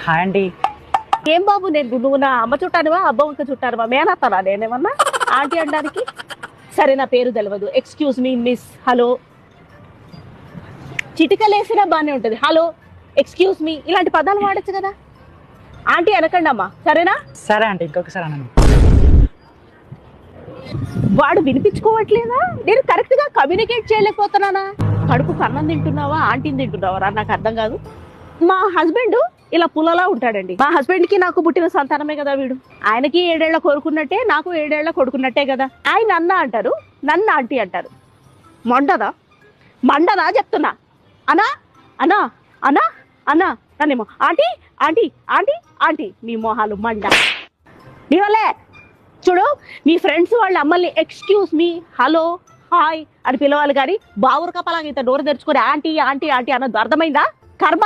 Hi అండి. ఏం బాబు, నువ్వు నా అమ్మ చుట్టానివా అబ్బమ్మక చుట్టానివా? మేనత్తానా నేనేమన్నా ఆంటీ అనడానికి? సరే, నా పేరు తెలియదు, ఎక్స్క్యూజ్ మీ మిస్, హలో. చిటికలేసినా బాగానే ఉంటుంది, హలో, ఎక్స్క్యూజ్ మీ, ఇలాంటి పదాలు వాడచ్చు కదా. ఆంటీ అనకండి అమ్మా, సరేనా? సరే అండి, ఇంకొకసారి అనండి. వాడు వినిపించుకోవట్లేదా? నేను కరెక్ట్ గా కమ్యూనికేట్ చేయలేకపోతున్నానా? కడుపుకు అన్నం తింటున్నావా ఆంటీని తింటున్నావా నాకు అర్థం కాదు. మా హస్బెండ్ ఇలా పుల్లలా ఉంటాడండి. మా హస్బెండ్ కి నాకు పుట్టిన సంతానమే కదా వీడు. ఆయనకి 7 ఏళ్ల కొడుకున్నట్టే, నాకు 7 ఏళ్ల కొడుకున్నట్టే కదా. ఆయన అన్న అంటారు, నన్ను ఆంటీ అంటారు. మండదా చెప్తున్నా. అనా అనా అనా అన్నా నన్నేమో ఆంటీ ఆంటీ ఆంటీ ఆంటీ. మీ మొహాలు మండ. నీ వల్లే చూడు, మీ ఫ్రెండ్స్ వాళ్ళ అమ్మల్ని ఎక్స్క్యూజ్ మీ, హలో, హాయ్ అని పిలవాలి కానీ బావురు కపలాగా ఇంత నోరు తెరుచుకొని ఆంటీ ఆంటీ ఆంటీ అన్నది అర్థమైందా? కర్మ.